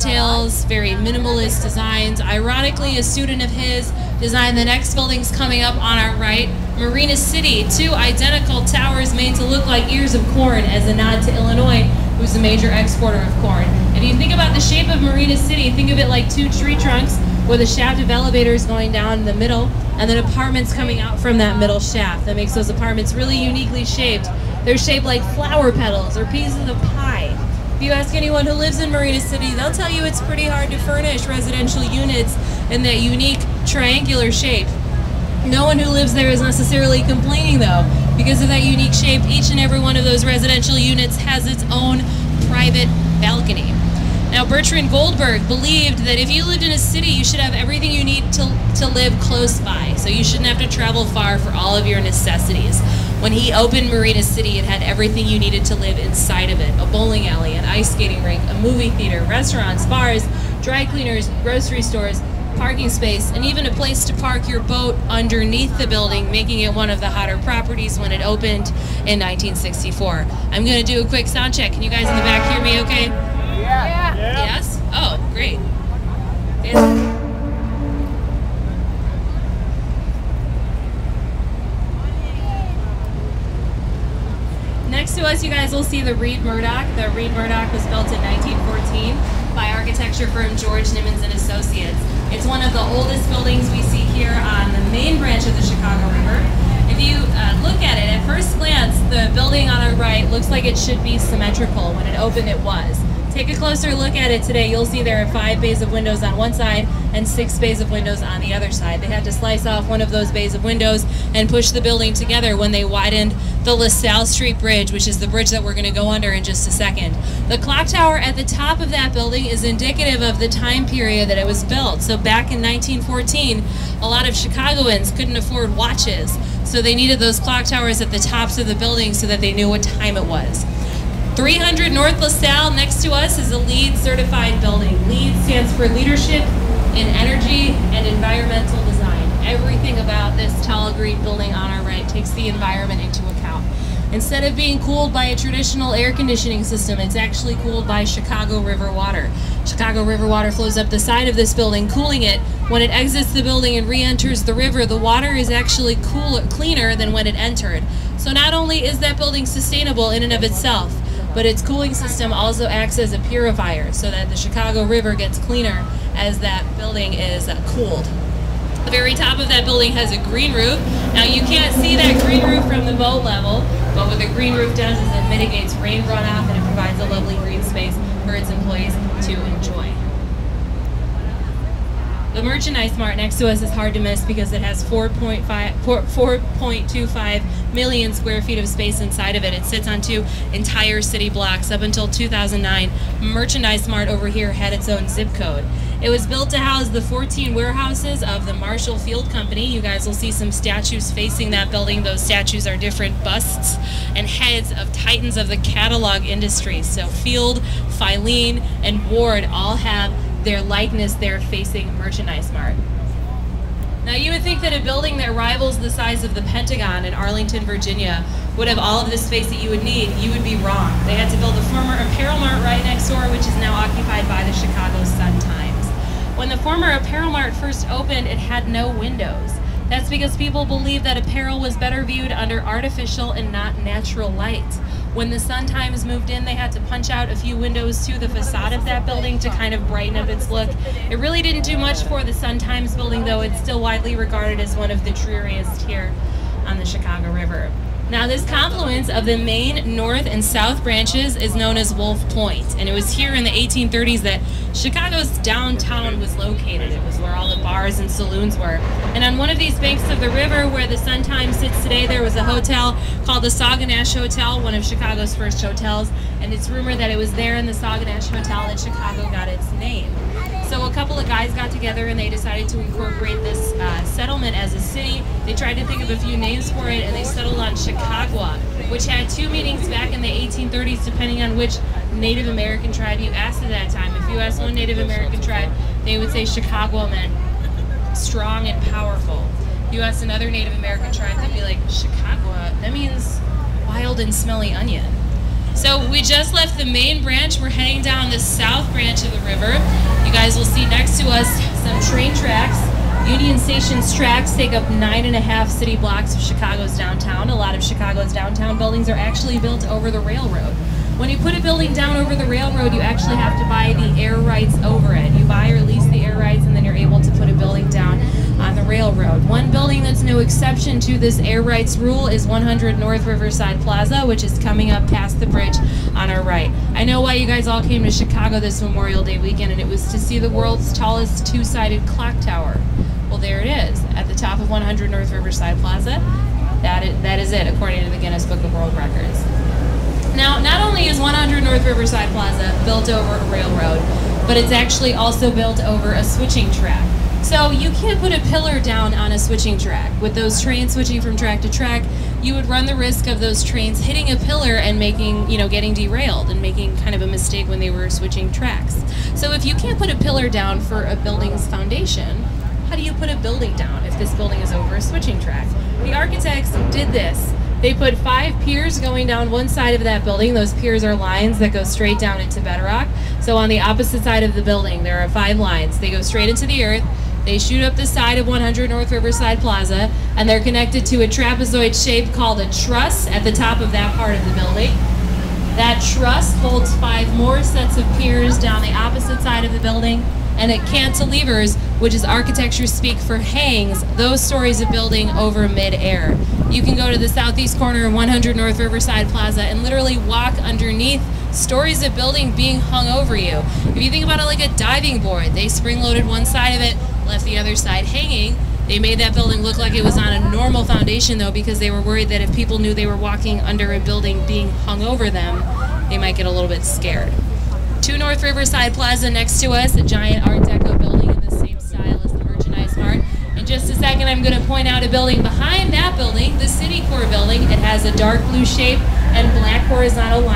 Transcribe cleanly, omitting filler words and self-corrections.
details, very minimalist designs. Ironically, a student of his designed the next buildings coming up on our right, Marina City, two identical towers made to look like ears of corn as a nod to Illinois, who's a major exporter of corn. If you think about the shape of Marina City, think of it like two tree trunks with a shaft of elevators going down in the middle and then apartments coming out from that middle shaft. That makes those apartments really uniquely shaped. They're shaped like flower petals or pieces of pie. If you ask anyone who lives in Marina City, they'll tell you it's pretty hard to furnish residential units in that unique triangular shape. No one who lives there is necessarily complaining though. Because of that unique shape, each and every one of those residential units has its own private balcony. Now, Bertrand Goldberg believed that if you lived in a city, you should have everything you need to live close by. So you shouldn't have to travel far for all of your necessities. When he opened Marina City, it had everything you needed to live inside of it. A bowling alley, an ice skating rink, a movie theater, restaurants, bars, dry cleaners, grocery stores, parking space, and even a place to park your boat underneath the building, making it one of the hotter properties when it opened in 1964. I'm going to do a quick sound check. Can you guys in the back hear me okay? Yeah. Yes? Oh, great. Next to us, you guys will see the Reed Murdoch. The Reed Murdoch was built in 1914 by architecture firm George Nimmons and Associates. It's one of the oldest buildings we see here on the main branch of the Chicago River. If you look at it, at first glance, the building on our right looks like it should be symmetrical. When it opened, it was. Take a closer look at it today. You'll see there are 5 bays of windows on one side and 6 bays of windows on the other side. They had to slice off one of those bays of windows and push the building together when they widened the LaSalle Street Bridge, which is the bridge that we're going to go under in just a second. The clock tower at the top of that building is indicative of the time period that it was built. So back in 1914, a lot of Chicagoans couldn't afford watches, so they needed those clock towers at the tops of the building so that they knew what time it was. 300 North LaSalle, next to us, is a LEED certified building. LEED stands for Leadership in Energy and Environmental Design. Everything about this tall green building on our right takes the environment into account. Instead of being cooled by a traditional air conditioning system, it's actually cooled by Chicago River water. Chicago River water flows up the side of this building, cooling it. When it exits the building and re-enters the river, the water is actually cleaner than when it entered. So not only is that building sustainable in and of itself, but its cooling system also acts as a purifier so that the Chicago River gets cleaner as that building is cooled. The very top of that building has a green roof. Now you can't see that green roof from the boat level, but what the green roof does is it mitigates rain runoff and it provides a lovely green space for its employees to enjoy. The Merchandise Mart next to us is hard to miss because it has 4.25 million square feet of space inside of it. It sits on 2 entire city blocks. Up until 2009, Merchandise Mart over here had its own zip code. It was built to house the 14 warehouses of the Marshall Field Company. You guys will see some statues facing that building. Those statues are different busts and heads of titans of the catalog industry. So Field, Filene, and Ward all have their likeness there facing Merchandise Mart. Now you would think that a building that rivals the size of the Pentagon in Arlington, Virginia would have all of the space that you would need. You would be wrong. They had to build a former Apparel Mart right next door, which is now occupied by the Chicago Sun-Times. When the former Apparel Mart first opened, it had no windows. That's because people believed that apparel was better viewed under artificial and not natural light. When the Sun-Times moved in, they had to punch out a few windows to the facade of that building to kind of brighten up its look. It really didn't do much for the Sun-Times building, though it's still widely regarded as one of the dreariest here on the Chicago River. Now this confluence of the main north and south branches is known as Wolf Point, and it was here in the 1830s that Chicago's downtown was located. It was where all the bars and saloons were. And on one of these banks of the river where the Sun-Times sits today, there was a hotel called the Sauganash Hotel, one of Chicago's first hotels, and it's rumored that it was there in the Sauganash Hotel that Chicago got its name. So a couple of guys got together and they decided to incorporate this settlement as a city. They tried to think of a few names for it and they settled on Chicagua, which had 2 meanings back in the 1830s depending on which Native American tribe you asked at that time. If you asked one Native American tribe, they would say Chicagua meant strong and powerful. If you asked another Native American tribe, they'd be like, Chicagua, that means wild and smelly onion. So we just left the main branch. We're heading down the south branch of the river. You guys will see next to us some train tracks. Union Station's tracks take up 9.5 city blocks of Chicago's downtown. A lot of Chicago's downtown buildings are actually built over the railroad. When you put a building down over the railroad, you actually have to buy the air rights over it. You buy or lease the air rights, and then you're able to put a building down on the railroad. One building that's no exception to this air rights rule is 100 North Riverside Plaza, which is coming up past the bridge on our right. I know why you guys all came to Chicago this Memorial Day weekend, and it was to see the world's tallest two-sided clock tower. Well, there it is, at the top of 100 North Riverside Plaza. That is it, according to the Guinness Book of World Records. Now, not only is 100 North Riverside Plaza built over a railroad, but it's actually also built over a switching track. So you can't put a pillar down on a switching track. With those trains switching from track to track, you would run the risk of those trains hitting a pillar and making, getting derailed and making kind of a mistake when they were switching tracks. So if you can't put a pillar down for a building's foundation, how do you put a building down if this building is over a switching track? The architects did this. They put 5 piers going down one side of that building. Those piers are lines that go straight down into bedrock. So on the opposite side of the building, there are 5 lines. They go straight into the earth. They shoot up the side of 100 North Riverside Plaza, and they're connected to a trapezoid shape called a truss at the top of that part of the building. That truss holds 5 more sets of piers down the opposite side of the building, and it cantilevers, which is architecture speak for hangs, those stories of building over mid-air. You can go to the southeast corner of 100 North Riverside Plaza and literally walk underneath stories of building being hung over you. If you think about it like a diving board, they spring-loaded one side of it, left the other side hanging. They made that building look like it was on a normal foundation, though, because they were worried that if people knew they were walking under a building being hung over them, they might get a little bit scared. 2 North Riverside Plaza next to us, a giant Art Deco building in the same style as the Merchandise Mart. In just a second, I'm going to point out a building behind that building, the City Core building. It has a dark blue shape and black horizontal lines.